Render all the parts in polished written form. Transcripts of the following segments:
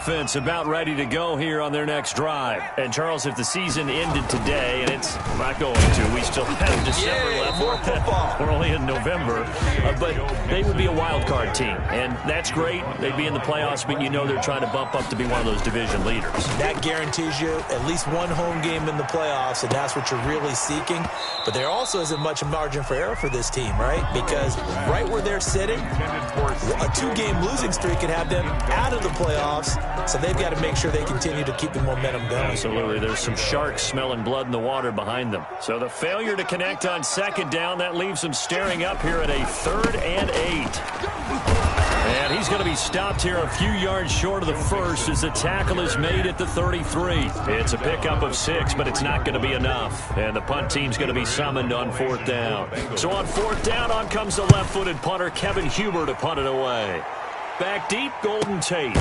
Offense about ready to go here on their next drive. And Charles, if the season ended today, and it's not going to, we still have December left. More football. We're only in November, but they would be a wild card team, and that's great. They'd be in the playoffs, but you know they're trying to bump up to be one of those division leaders. That guarantees you at least one home game in the playoffs, and that's what you're really seeking. But there also isn't much margin for error for this team, right? Because right where they're sitting, a 2-game losing streak could have them out of the playoffs. So they've got to make sure they continue to keep the momentum going. Absolutely. There's some sharks smelling blood in the water behind them. So the failure to connect on second down, that leaves them staring up here at a 3rd and 8. And he's going to be stopped here a few yards short of the first as the tackle is made at the 33. It's a pickup of 6, but it's not going to be enough. And the punt team's going to be summoned on 4th down. So on 4th down, on comes the left-footed punter, Kevin Huber, to punt it away. Back deep, Golden Tate.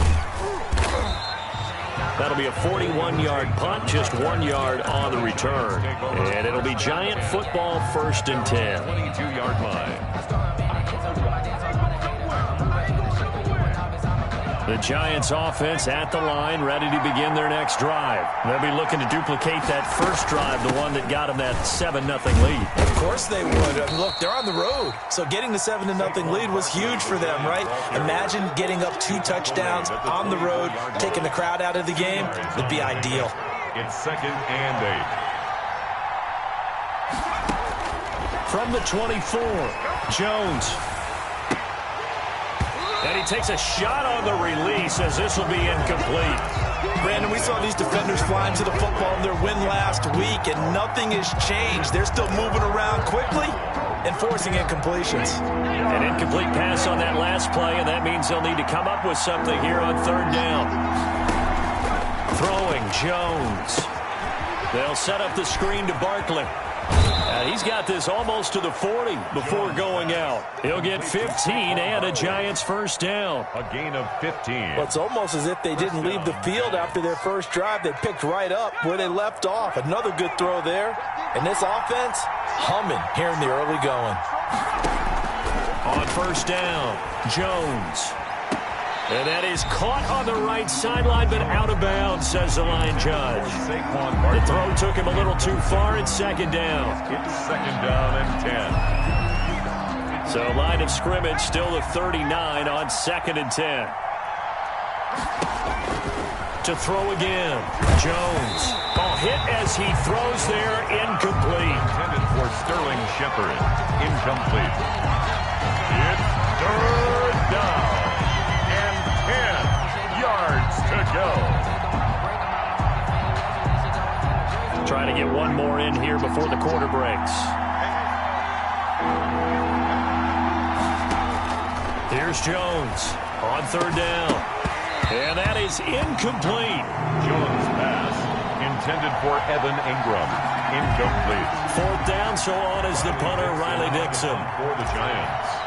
That'll be a 41-yard punt, just 1 yard on the return. And it'll be Giant football 1st and 10. 22-yard line. The Giants offense at the line, ready to begin their next drive. They'll be looking to duplicate that first drive, the one that got them that 7-0 lead. Of course they would. Look, they're on the road. So getting the 7-0 lead was huge for them, right? Imagine getting up 2 touchdowns on the road, taking the crowd out of the game. Would be ideal. It's 2nd and 8. From the 24, Jones. And he takes a shot on the release as this will be incomplete. Brandon, we saw these defenders flying to the football in their win last week, and nothing has changed. They're still moving around quickly and forcing incompletions. An incomplete pass on that last play, and that means they'll need to come up with something here on 3rd down. Throwing, Jones. They'll set up the screen to Barkley. He's got this almost to the 40 before going out. He'll get 15 and a Giants 1st down. A gain of 15. Well, it's almost as if they didn't leave the field after their first drive. They picked right up where they left off. Another good throw there. And this offense, humming here in the early going. On 1st down, Jones. And that is caught on the right sideline, but out of bounds, says the line judge. The throw took him a little too far. It's 2nd down. It's 2nd down and 10. So line of scrimmage still the 39 on 2nd and 10. To throw again, Jones. Ball hit as he throws there, incomplete. Intended for Sterling Shepard. Incomplete. It's 3rd down. 10 yards to go. Trying to get one more in here before the quarter breaks. Here's Jones on 3rd down. And that is incomplete. Jones' pass intended for Evan Ingram. Incomplete. 4th down, so on is the punter, Riley Dixon. For the Giants.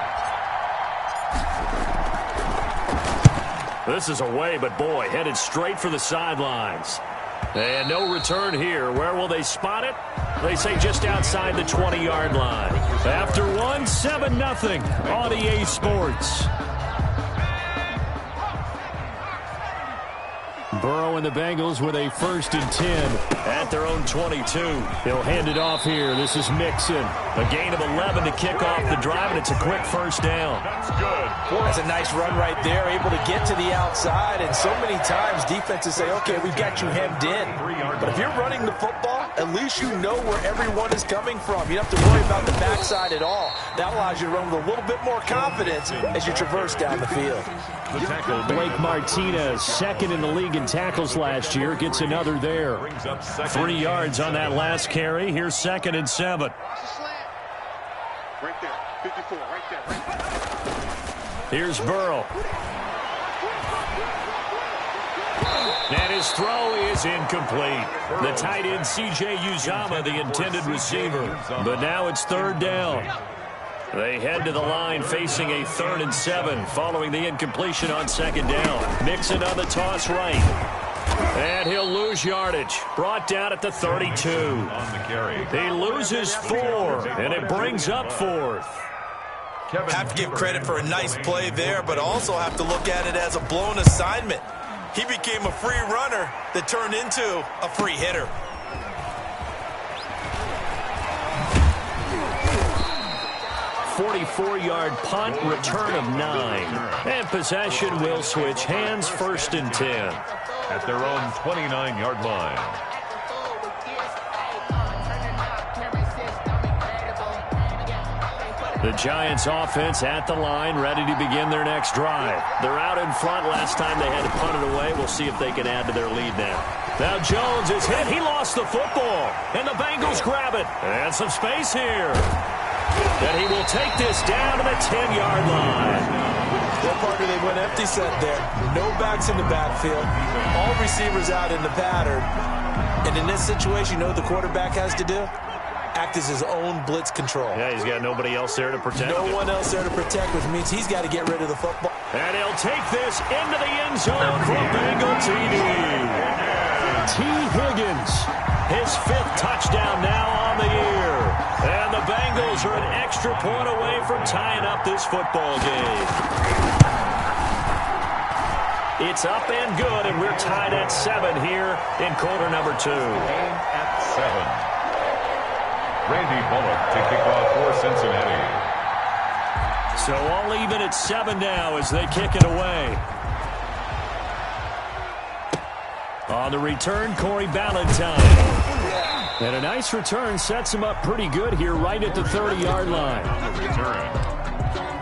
This is away, but boy, headed straight for the sidelines. And no return here. Where will they spot it? They say just outside the 20-yard line. After one, 7-0 on EA Sports. Burrow and the Bengals with a 1st and 10 at their own 22. He'll hand it off here. This is Mixon. A gain of 11 to kick off the drive, and it's a quick 1st down. That's good. That's a nice run right there, able to get to the outside. And so many times defenses say, okay, we've got you hemmed in. But if you're running the football, at least you know where everyone is coming from. You don't have to worry about the backside at all. That allows you to run with a little bit more confidence as you traverse down the field. Blake Martinez, 2nd in the league in tackles last year, gets another there. 3 yards on that last carry. Here's 2nd and 7. Right there, 54, right there. Here's Burrow. And his throw is incomplete. The tight end, C.J. Uzomah, the intended receiver. But now it's 3rd down. They head to the line facing a 3rd and 7 following the incompletion on 2nd down. Mixon on the toss right. And he'll lose yardage. Brought down at the 32. On the carry. He loses 4, and it brings up 4th. Have to give credit for a nice play there, but also have to look at it as a blown assignment. He became a free runner that turned into a free hitter. .44-yard punt, return of 9. And possession will switch hands, 1st and 10. At their own 29-yard line. The Giants offense at the line, ready to begin their next drive. They're out in front. Last time they had to punt it away. We'll see if they can add to their lead now. Now Jones is hit. He lost the football. And the Bengals grab it. And some space here. And he will take this down to the 10-yard line. Well, partner, they went empty set there. No backs in the backfield. All receivers out in the pattern. And in this situation, you know what the quarterback has to do? Act as his own blitz control. Yeah, he's got nobody else there to protect No him. one else there to protect, which means he's got to get rid of the football. And he'll take this into the end zone for a Bengal TD. T. Higgins, his 5th touchdown now on the year. And the Bengals are an extra point away from tying up this football game. It's up and good, and we're tied at 7 here in quarter number 2. Game at 7. Randy Bullock to kick off for Cincinnati. So all even at 7 now as they kick it away. On the return, Corey Ballantyne. And a nice return sets him up pretty good here right at the 30-yard line. On the return,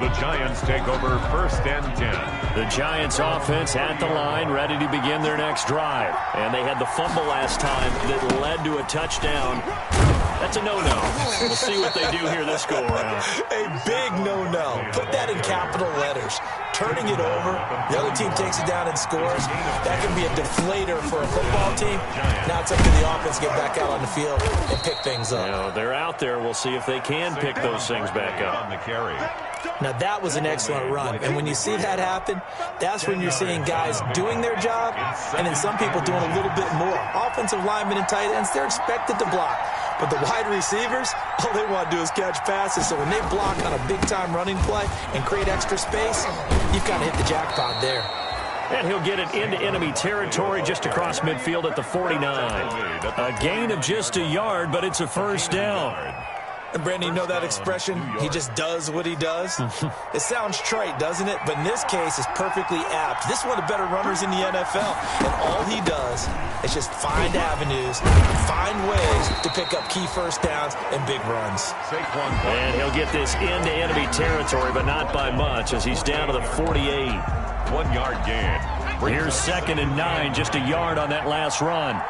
the Giants take over 1st and 10. The Giants offense at the line, ready to begin their next drive. And they had the fumble last time that led to a touchdown. That's a no-no. We'll see what they do here this go-around. A big no-no. Put that in capital letters. Turning it over, the other team takes it down and scores. That can be a deflator for a football team. Now it's up to the offense to get back out on the field and pick things up. You know, they're out there. We'll see if they can pick those things back up. On the carry. Now, that was an excellent run. And when you see that happen, that's when you're seeing guys doing their job and then some people doing a little bit more. Offensive linemen and tight ends, they're expected to block. But the wide receivers, all they want to do is catch passes. So when they block on a big-time running play and create extra space, you've got to hit the jackpot there. And he'll get it into enemy territory just across midfield at the 49. A gain of just a yard, but it's a 1st down. And, Brandon, you know that expression, he just does what he does? It sounds trite, doesn't it? But in this case, it's perfectly apt. This is one of the better runners in the NFL. And all he does is just find avenues, find ways to pick up key 1st downs and big runs. And he'll get this into enemy territory, but not by much as he's down to the 48. 1-yard gain. Here's 2nd and 9, just a yard on that last run.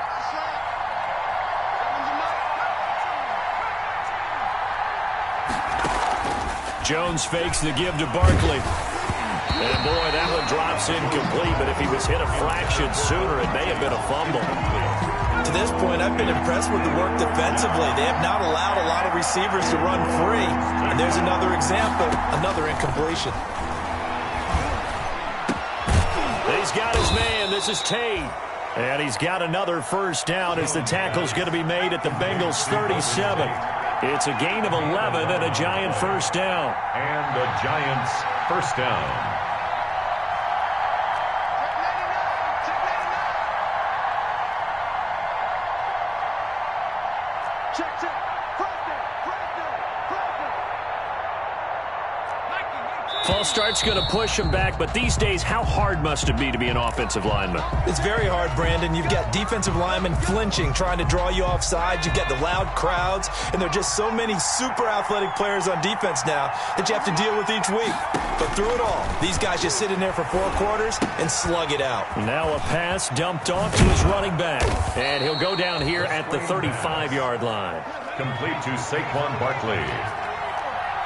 Jones fakes the give to Barkley. And boy, that one drops incomplete, but if he was hit a fraction sooner, it may have been a fumble. To this point, I've been impressed with the work defensively. They have not allowed a lot of receivers to run free. And there's another example, another incompletion. He's got his man. This is Tate. And he's got another 1st down as the tackle's going to be made at the Bengals' 37. It's a gain of 11 and a Giant 1st down. And the Giants 1st down. False start's going to push him back, but these days, how hard must it be to be an offensive lineman? It's very hard, Brandon. You've got defensive linemen flinching, trying to draw you offside. You've got the loud crowds, and there are just so many super athletic players on defense now that you have to deal with each week. But through it all, these guys just sit in there for 4 quarters and slug it out. Now a pass dumped off to his running back, and he'll go down here at the 35-yard line. Complete to Saquon Barkley.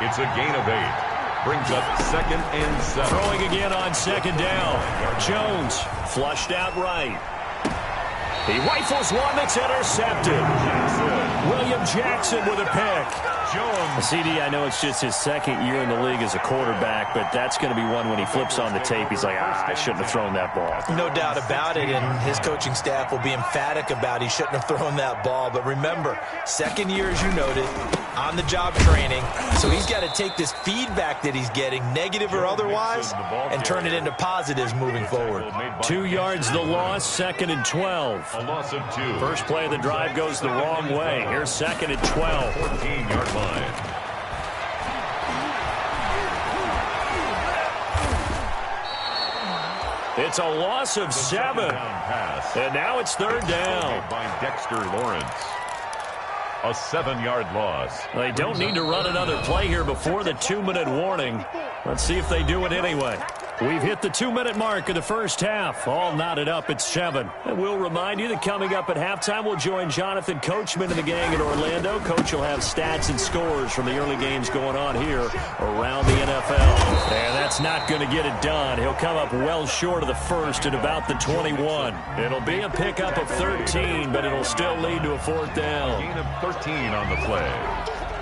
It's a gain of 8. Brings up 2nd and 7. Throwing again on 2nd down. Jones flushed out right. He rifles one that's intercepted. William Jackson with a pick. Jones. CD, I know it's just his second year in the league as a quarterback, but that's going to be one when he flips on the tape, he's like, I shouldn't have thrown that ball. No doubt about it, and his coaching staff will be emphatic about he shouldn't have thrown that ball. But remember, second year, as you noted, on-the-job training, so he's got to take this feedback that he's getting, negative or otherwise, and turn it into positives moving forward. 2 yards the loss, 2nd and 12. A loss of 2. First play of the drive goes the wrong way. Here's 2nd and 12. 14-yard line. It's a loss of 7. And now it's 3rd down. By Dexter Lawrence. A 7-yard loss. They don't need to run another play here before the 2-minute warning. Let's see if they do it anyway. We've hit the 2-minute mark of the first half. All knotted up at 7. And we'll remind you that coming up at halftime, we'll join Jonathan Coachman and the gang in Orlando. Coach will have stats and scores from the early games going on here around the NFL. And that's not going to get it done. He'll come up well short of the first at about the 21. It'll be a pickup of 13, but it'll still lead to a 4th down. Gain of 13 on the play.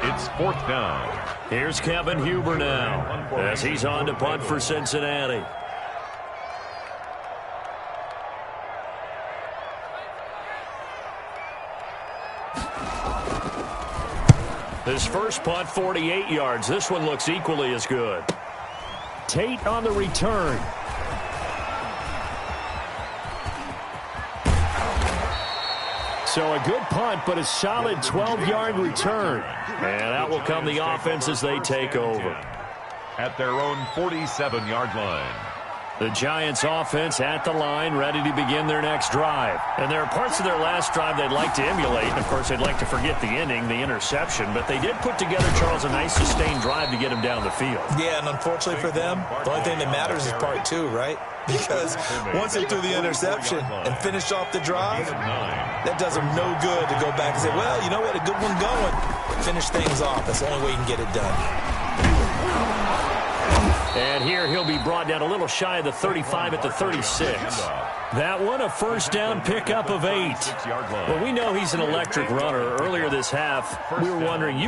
It's 4th down. Here's Kevin Huber now as he's on to punt for Cincinnati. His first punt, 48 yards. This one looks equally as good. Tate on the return. So a good punt, but a solid 12-yard return. And out will come the offense as they take over. At their own 47-yard line. The Giants offense at the line, ready to begin their next drive. And there are parts of their last drive they'd like to emulate. And, of course, they'd like to forget the inning, the interception. But they did put together, Charles, a nice sustained drive to get him down the field. Yeah, and unfortunately for them, the only thing that matters is part 2, right? Because once they threw the interception and finished off the drive, that does them no good to go back and say, well, you know, we had a good one going. Finish things off. That's the only way you can get it done. And here he'll be brought down a little shy of the 35 at the 36. That one, a first down pickup of 8. Well, we know he's an electric runner. Earlier this half, you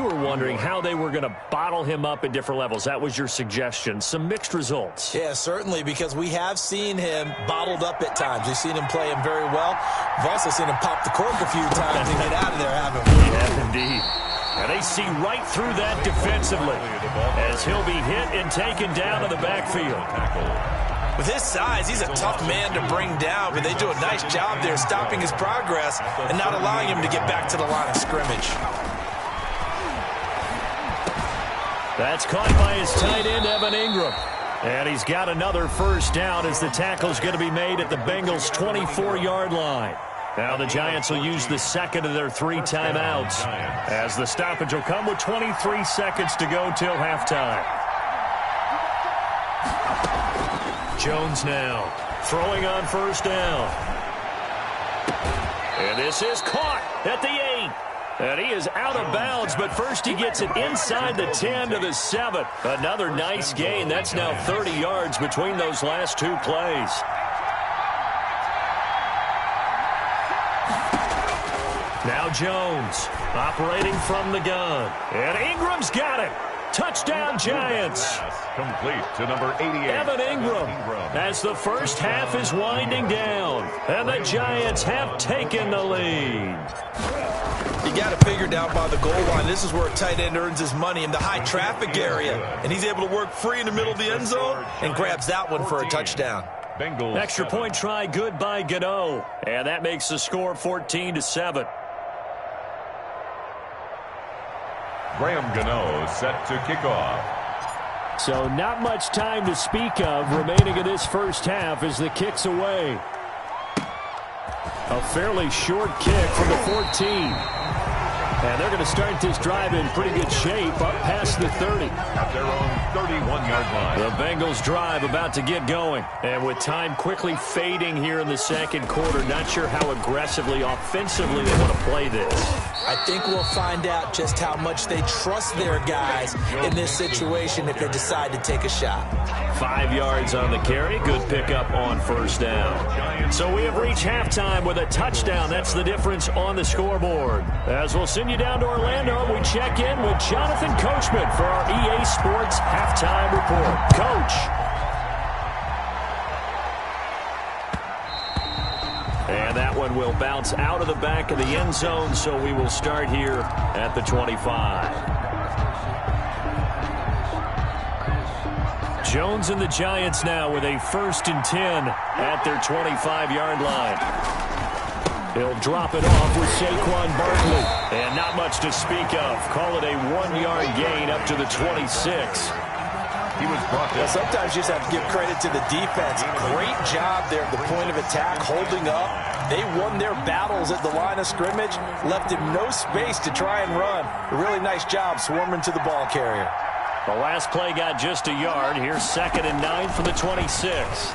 were wondering how they were going to bottle him up at different levels. That was your suggestion. Some mixed results. Yeah, certainly, because we have seen him bottled up at times. We've seen him play him very well. We've also seen him pop the cork a few times and get out of there, haven't we? We have indeed. And they see right through that defensively as he'll be hit and taken down to the backfield. With his size, he's a tough man to bring down, but they do a nice job there stopping his progress and not allowing him to get back to the line of scrimmage. That's caught by his tight end, Evan Ingram. And he's got another first down as the tackle's going to be made at the Bengals' 24-yard line. Now the Giants will use the second of their 3 timeouts as the stoppage will come with 23 seconds to go till halftime. Jones now throwing on first down. And this is caught at the 8. And he is out of bounds, but first he gets it inside the 10 to the 7. Another nice gain. That's now 30 yards between those last 2 plays. Now Jones operating from the gun. And Ingram's got it. Touchdown, Giants. Complete to number 88. Evan Ingram as the first half is winding down. And the Giants have taken the lead. You got to figure down by the goal line. This is where a tight end earns his money in the high traffic area. And he's able to work free in the middle of the end zone and grabs that one for a touchdown. Bengals. Extra point try good by Gano. And that makes the score 14-7. Graham Gano set to kick off. So not much time to speak of remaining in this first half as the kick's away. A fairly short kick from the 14. And they're going to start this drive in pretty good shape up past the 30. At their own 31-yard line. The Bengals drive about to get going. And with time quickly fading here in the second quarter, not sure how aggressively, offensively they want to play this. I think we'll find out just how much they trust their guys in this situation if they decide to take a shot. 5 yards on the carry. Good pickup on first down. So we have reached halftime with a touchdown. That's the difference on the scoreboard. As we'll send you you down to Orlando, and we check in with Jonathan Coachman for our EA Sports Halftime Report. Coach. And that one will bounce out of the back of the end zone, so we will start here at the 25. Jones and the Giants now with a 1st and 10 at their 25-yard line. He'll drop it off with Saquon Barkley. And not much to speak of. Call it a 1-yard gain up to the 26. He was brought down. Sometimes you just have to give credit to the defense. Great job there at the point of attack, holding up. They won their battles at the line of scrimmage, left him no space to try and run. A really nice job swarming to the ball carrier. The last play got just a yard. Here's 2nd and 9 from the 26.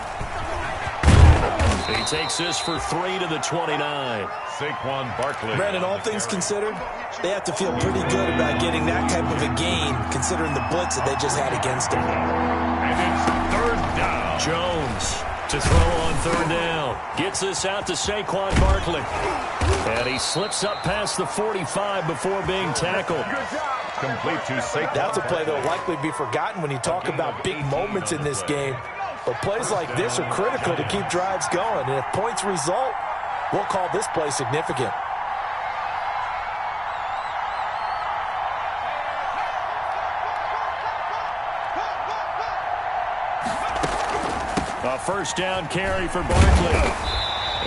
He takes this for 3 to the 29. Saquon Barkley. Brandon, all things considered, they have to feel pretty good about getting that type of a gain, considering the blitz that they just had against them. And it's 3rd down. Jones to throw on 3rd down. Gets this out to Saquon Barkley. And he slips up past the 45 before being tackled. Complete to Saquon. That's a play that will likely be forgotten when you talk about big moments in this game. But plays like this are critical to keep drives going. And if points result, we'll call this play significant. A 1st down carry for Barkley.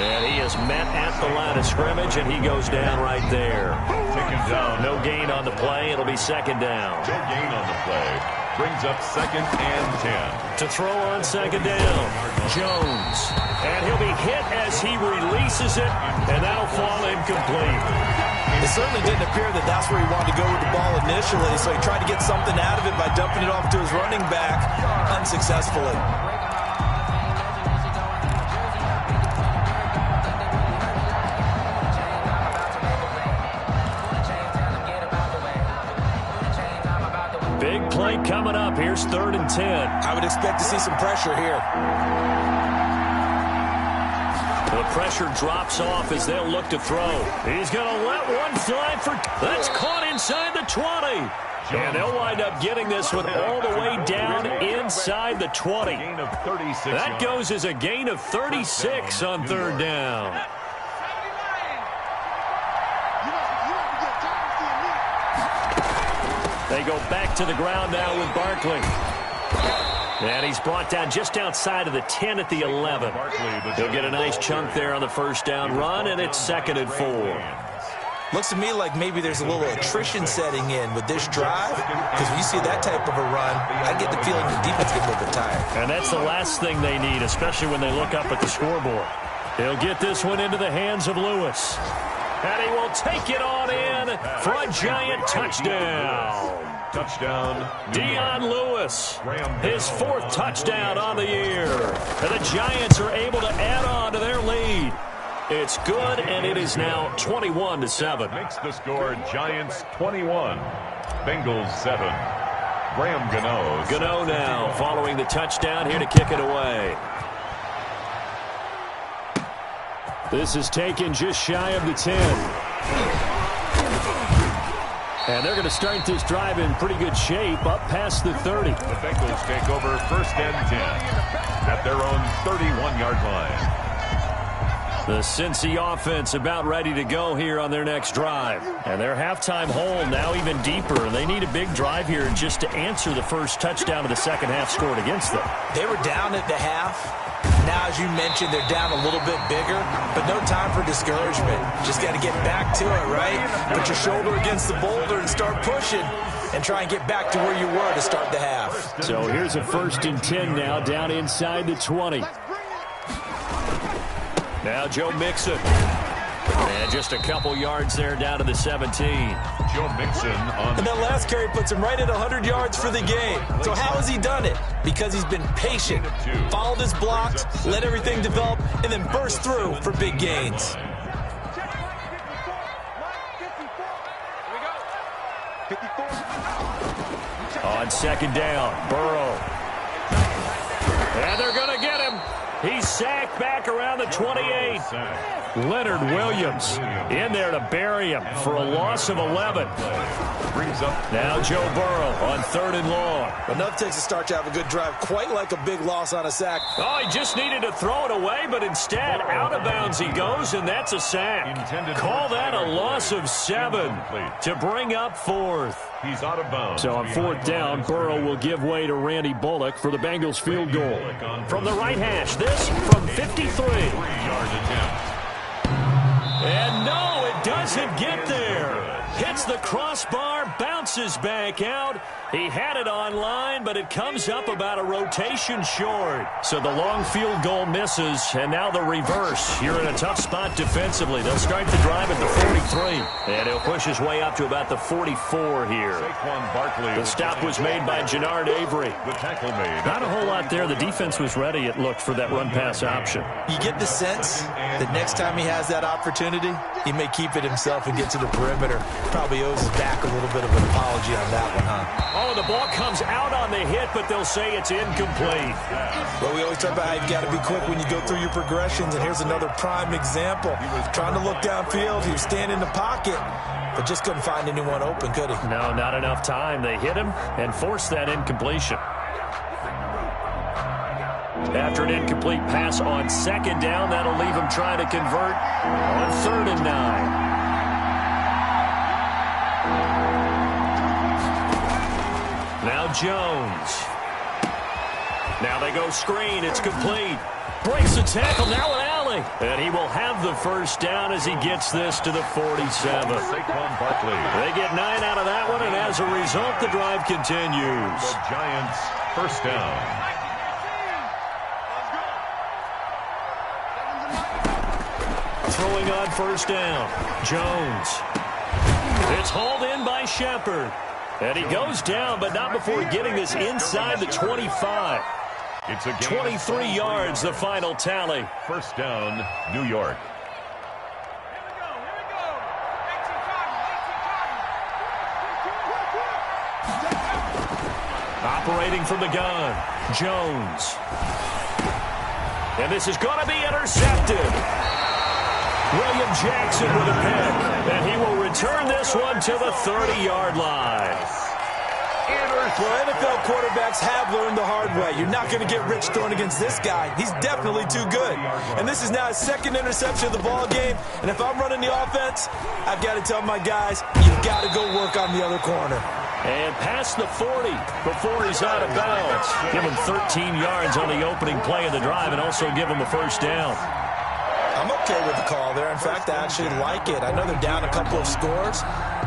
And he is met at the line of scrimmage, and he goes down right there. Taken down. No gain on the play. It'll be 2nd down. No gain on the play. Brings up 2nd and 10. To throw on 2nd down, Jones. And he'll be hit as he releases it, and that'll fall incomplete. It certainly didn't appear that that's where he wanted to go with the ball initially, so he tried to get something out of it by dumping it off to his running back unsuccessfully. Big play coming up. Here's 3rd and 10. I would expect to see some pressure here. The pressure drops off as they'll look to throw. He's going to let one fly for... That's caught inside the 20. And they'll wind up getting this one all the way down inside the 20. That goes as a gain of 36 on 3rd down. They go back to the ground now with Barkley. And he's brought down just outside of the 10 at the 11. He'll get a nice chunk there on the 1st down run, and it's 2nd and 4. Looks to me like maybe there's a little attrition setting in with this drive, because when you see that type of a run, I get the feeling the defense gets a little bit tired. And that's the last thing they need, especially when they look up at the scoreboard. He'll get this one into the hands of Lewis. And he will take it on in for a giant touchdown. Touchdown. Dion Lewis, his 4th touchdown on the year. And the Giants are able to add on to their lead. It's good, and it is now 21-7. Makes the score Giants 21, Bengals 7. Graham Gano. Gano now following the touchdown here to kick it away. This is taken just shy of the 10. And they're going to start this drive in pretty good shape up past the 30. The Bengals take over 1st and 10 at their own 31-yard line. The Cincy offense about ready to go here on their next drive. And their halftime hole now even deeper. They need a big drive here just to answer the first touchdown of the second half scored against them. They were down at the half. Now, as you mentioned, they're down a little bit bigger, but no time for discouragement. Just got to get back to it, right? Put your shoulder against the boulder and start pushing and try and get back to where you were to start the half. So here's a 1st and 10 now down inside the 20. Now Joe Mixon. And just a couple yards there down to the 17. Joe Mixon on. And that last carry puts him right at 100 yards for the game. So how has he done it? Because he's been patient, followed his blocks, let everything develop, and then burst through for big gains. On 2nd down, Burrow. And they're going to get him. He's sacked back around the 28. Leonard Williams in there to bury him for a loss of 11. Brings up Now Joe Burrow on 3rd and long. Enough takes a start to have a good drive, quite like a big loss on a sack. Oh, he just needed to throw it away, but instead out of bounds he goes, and that's a sack. Call that a loss of 7 to bring up 4th. He's out of bounds. So on 4th down, Burrow will give way to Randy Bullock for the Bengals field goal. From the right hash, this from 53. 3-yard attempt. And no, it doesn't get there. Hits the crossbar, bounces back out. He had it on line, but it comes up about a rotation short. So the long field goal misses, and now the reverse. You're in a tough spot defensively. They'll start the drive at the 43, and he'll push his way up to about the 44 here. The stop was made by Jannard Avery. The tackle made. Not a whole lot there. The defense was ready, it looked, for that run-pass option. You get the sense that next time he has that opportunity, he may keep it himself and get to the perimeter. Probably owes his back a little bit of an apology on that one, huh? Oh, the ball comes out on the hit, but they'll say it's incomplete. Well, we always talk about how you've got to be quick when you go through your progressions, and here's another prime example. He was trying to look downfield. He was standing in the pocket, but just couldn't find anyone open, could he? No, not enough time. They hit him and forced that incompletion. After an incomplete pass on 2nd down, that'll leave him trying to convert on 3rd and 9. Now Jones. Now they go screen. It's complete. Breaks the tackle. Now an alley. And he will have the first down as he gets this to the 47. Saquon Barkley. They get 9 out of that one, and as a result, the drive continues. The Giants first down. Throwing on 1st down. Jones. It's hauled in by Shepard. And he goes down, but not before getting this inside the 25. It's a 23 yards, the final tally. First down, New York. Operating from the gun, Jones. And this is going to be intercepted. William Jackson with a pick, and he will return this one to the 30-yard line. Well, NFL quarterbacks have learned the hard way. You're not going to get rich throwing against this guy. He's definitely too good. And this is now his 2nd interception of the ball game. And if I'm running the offense, I've got to tell my guys, you've got to go work on the other corner. And past the 40 before he's out of bounds. Give him 13 yards on the opening play of the drive and also give him a first down. I'm okay with the call there. In fact, I actually like it. I know they're down a couple of scores,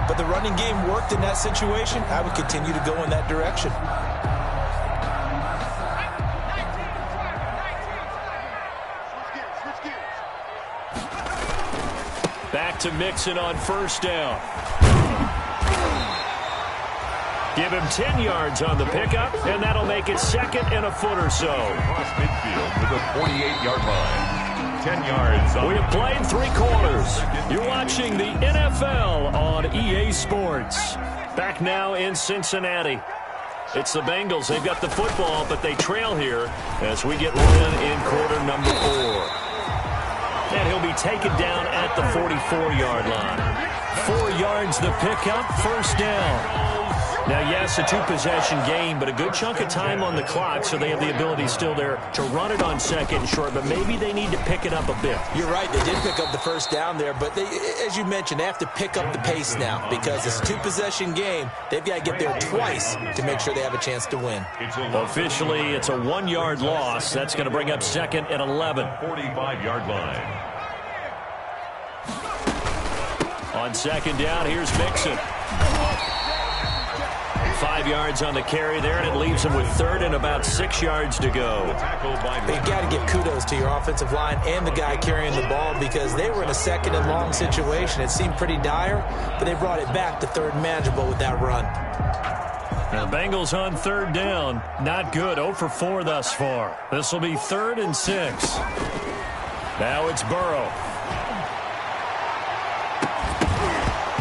but the running game worked in that situation. I would continue to go in that direction. Back to Mixon on 1st down. Give him 10 yards on the pickup, and that'll make it 2nd and a foot or so. Across midfield to the 48-yard line. 10 yards. We have played 3 quarters. You're watching the NFL on EA Sports. Back now in Cincinnati. It's the Bengals. They've got the football, but they trail here as we get running in quarter number 4. And he'll be taken down at the 44-yard line. 4 yards the pickup, first down. Now, yes, a 2-possession game, but a good chunk of time on the clock, so they have the ability still there to run it on 2nd and short, but maybe they need to pick it up a bit. You're right. They did pick up the first down there, but they, as you mentioned, they have to pick up the pace now because it's a 2-possession game. They've got to get there twice to make sure they have a chance to win. Officially, it's a 1-yard loss. That's going to bring up 2nd and 11. 45-yard line. On 2nd down, here's Mixon. 5 yards on the carry there, and it leaves him with 3rd and about 6 yards to go. You've got to give kudos to your offensive line and the guy carrying the ball because they were in a 2nd and long situation. It seemed pretty dire, but they brought it back to 3rd and manageable with that run. Now, the Bengals on 3rd down. Not good. 0 for 4 thus far. This will be 3rd and 6. Now it's Burrow.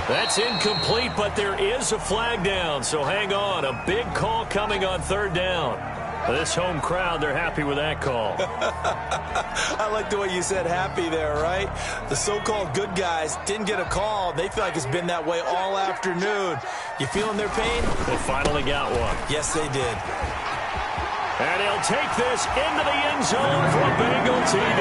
That's incomplete, but there is a flag down, so hang on. A big call coming on 3rd down. This home crowd, they're happy with that call. I like the way you said happy there, right? The so-called good guys didn't get a call. They feel like it's been that way all afternoon. You feeling their pain? They finally got one. Yes, they did. And he'll take this into the end zone for Bengal TD.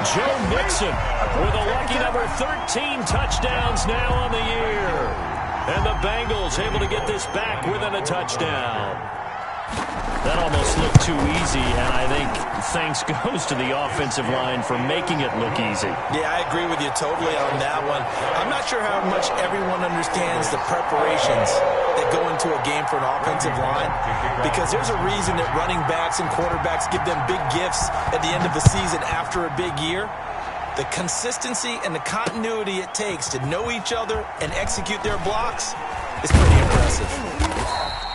Joe Mixon with a lucky number 13 touchdowns now on the year. And the Bengals able to get this back within a touchdown. That almost looked too easy, and I think thanks goes to the offensive line for making it look easy. Yeah, I agree with you totally on that one. I'm not sure how much everyone understands the preparations that go into a game for an offensive line, because there's a reason that running backs and quarterbacks give them big gifts at the end of the season after a big year. The consistency and the continuity it takes to know each other and execute their blocks is pretty impressive.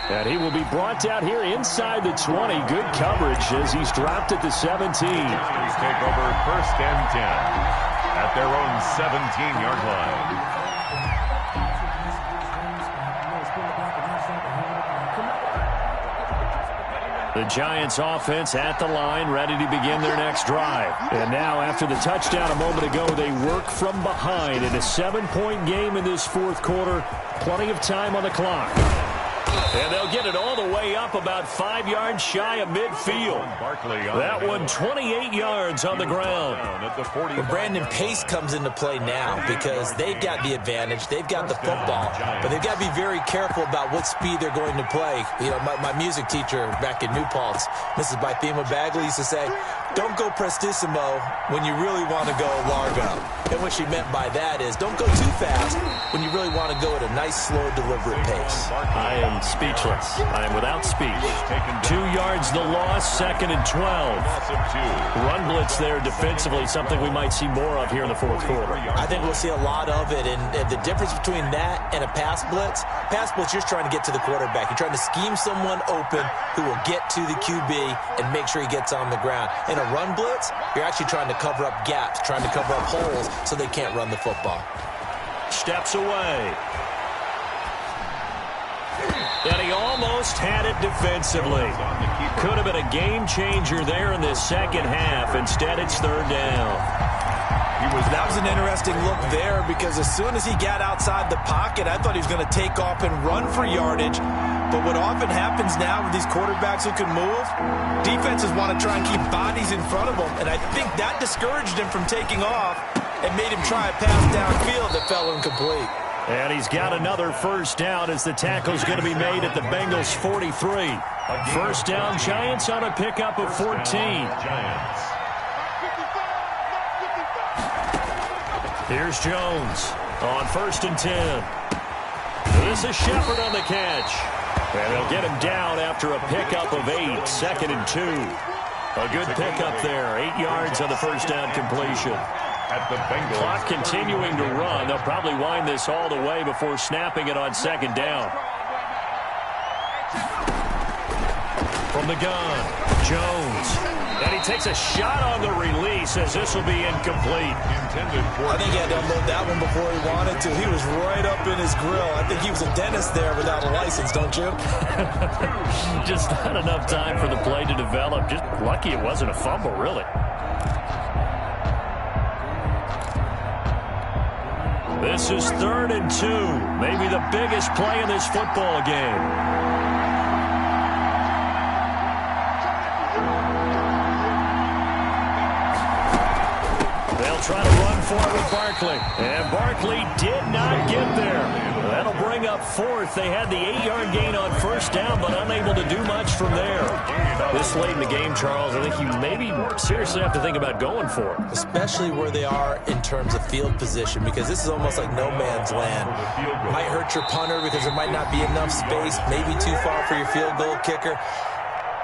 And he will be brought down here inside the 20. Good coverage as he's dropped at the 17. They take over 1st and 10 at their own 17-yard line. The Giants offense at the line, ready to begin their next drive. And now, after the touchdown a moment ago, they work from behind in a 7-point game in this fourth quarter. Plenty of time on the clock. And they'll get it all the way up about 5 yards shy of midfield. That one 28 yards on the ground. Well, Brandon, pace comes into play now because they've got the advantage. They've got the football, but they've got to be very careful about what speed they're going to play. You know, my music teacher back in New Paltz, Mrs. Bythema Bagley, used to say, don't go prestissimo when you really want to go largo. And what she meant by that is don't go too fast when you really want to go at a nice, slow, deliberate pace. I am speechless. I am without speech. 2 yards the loss, 2nd and 12. Run blitz there defensively, something we might see more of here in the fourth quarter. I think we'll see a lot of it, and the difference between that and a pass blitz, you're trying to get to the quarterback. You're trying to scheme someone open who will get to the QB and make sure he gets on the ground. In a run blitz, you're actually trying to cover up gaps, trying to cover up holes so they can't run the football. Steps away. And he almost had it defensively. Could have been a game changer there in this second half. Instead, it's 3rd down. That was an interesting look there because as soon as he got outside the pocket, I thought he was going to take off and run for yardage. But what often happens now with these quarterbacks who can move, defenses want to try and keep bodies in front of them. And I think that discouraged him from taking off and made him try a pass downfield that fell incomplete. And he's got another 1st down as the tackle's going to be made at the Bengals 43. 1st down, Giants on a pickup of 14. Here's Jones on 1st and 10. This is Shepard on the catch. And they'll get him down after a pickup of 8. 2nd and 2. A good pickup there. 8 yards on the 1st down completion. At the Bengals. Clock continuing to run. They'll probably wind this all the way before snapping it on 2nd down. From the gun, Jones. And he takes a shot on the release as this will be incomplete. I think he had to unload that one before he wanted to. He was right up in his grill. I think he was a dentist there without a license, don't you? Just not enough time for the play to develop. Just lucky it wasn't a fumble, really. This is 3rd and 2. Maybe the biggest play in this football game. They'll try to run for it with Barkley. And Barkley did not get there. That'll bring up 4th. They had the 8-yard gain on 1st down, but unable to do much from there. This late in the game, Charles, I think you maybe seriously have to think about going for it. Especially where they are in terms of field position, because this is almost like no man's land. Might hurt your punter because there might not be enough space, maybe too far for your field goal kicker.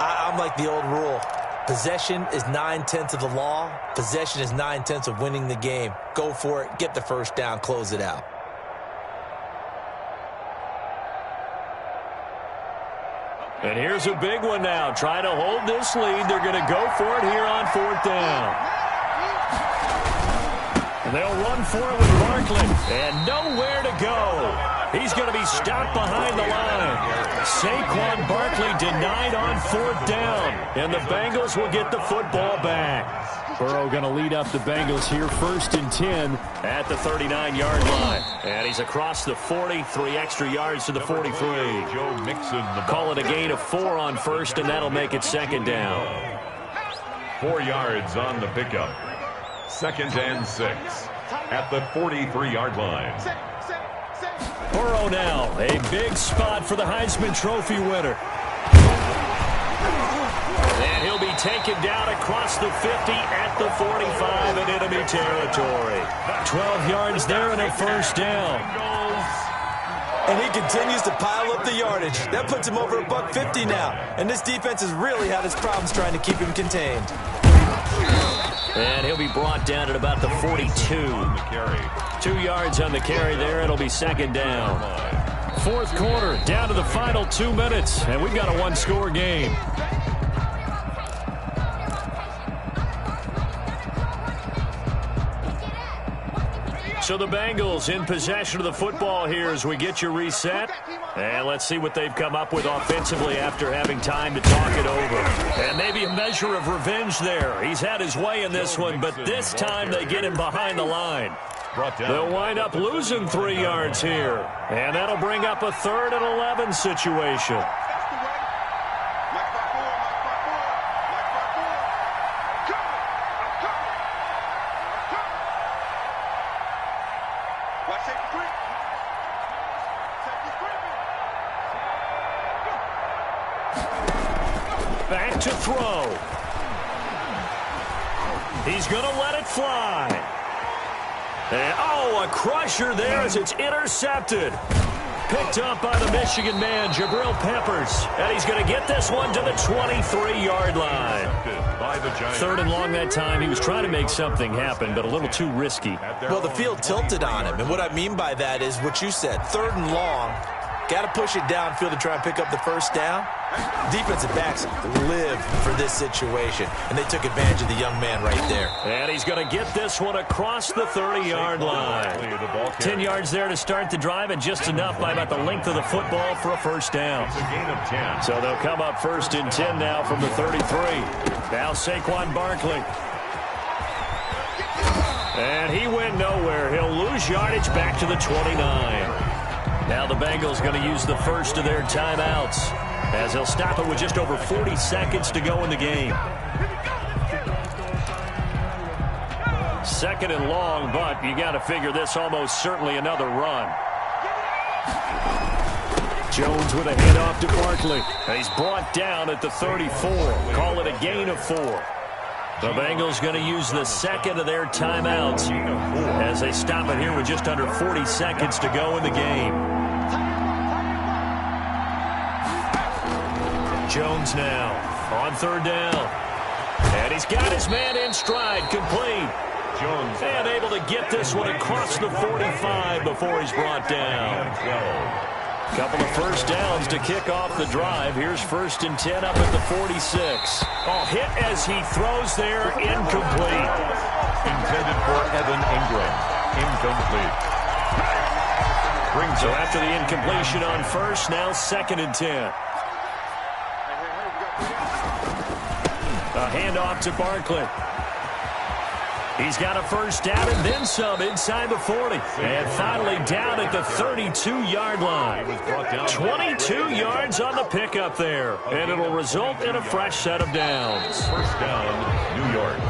I'm like the old rule. Possession is 9/10 of the law. Possession is 9/10 of winning the game. Go for it. Get the 1st down. Close it out. And here's a big one now. Trying to hold this lead. They're going to go for it here on 4th down. They'll run for it with Barkley. And nowhere to go. He's going to be stopped behind the line. Saquon Barkley denied on 4th down. And the Bengals will get the football back. Burrow going to lead up the Bengals here 1st and 10 at the 39-yard line. And he's across the 40, 3 extra yards to the 43. Joe Mixon. Call it a gain of 4 on 1st, and that'll make it 2nd down. 4 yards on the pickup. 2nd and 6 at the 43-yard line. Burrow now, a big spot for the Heisman Trophy winner. And he'll be taken down across the 50 at the 45 in enemy territory. 12 yards there and a 1st down. And he continues to pile up the yardage. That puts him over $150 now. And this defense has really had its problems trying to keep him contained. And he'll be brought down at about the 42. 2 yards on the carry there. It'll be 2nd down. 4th quarter, down to the final 2 minutes. And we've got a 1-score game. So the Bengals in possession of the football here as we get you reset. And let's see what they've come up with offensively after having time to talk it over. And maybe a measure of revenge there. He's had his way in this one, but this time they get him behind the line. They'll wind up losing 3 yards here. And that'll bring up a 3rd and 11 situation. Back to throw. He's going to let it fly. And, a crusher there as it's intercepted. Picked up by the Michigan man, Jabril Peppers. And he's going to get this one to the 23-yard line. 3rd and long that time. He was trying to make something happen, but a little too risky. Well, the field tilted on him. And what I mean by that is what you said. 3rd and long. Got to push it downfield to try and pick up the 1st down. Defensive backs live for this situation, and they took advantage of the young man right there. And he's going to get this one across the 30-yard line. 10 yards there to start the drive, and just enough by about the length of the football for a 1st down. It's a gain of 10. So they'll come up 1st and 10 now from the 33. Now Saquon Barkley. And he went nowhere. He'll lose yardage back to the 29. Now the Bengals going to use the first of their timeouts as they'll stop it with just over 40 seconds to go in the game. 2nd and long, but you got to figure this almost certainly another run. Jones with a handoff to Barkley. And he's brought down at the 34. Call it a gain of 4. The Bengals going to use the 2nd of their timeouts as they stop it here with just under 40 seconds to go in the game. Jones now on 3rd down. And he's got his man in stride, complete. Jones and able to get this one across the 45 before he's brought down. Couple of first downs to kick off the drive. Here's 1st and 10 up at the 46. Hit as he throws there, incomplete. Intended for Evan Ingram. Incomplete. So after the incompletion on 1st, now 2nd and 10. A handoff to Barkley. He's got a 1st down and then some inside the 40. And finally down at the 32-yard line. 22 yards on the pickup there. And it'll result in a fresh set of downs. 1st down, New York.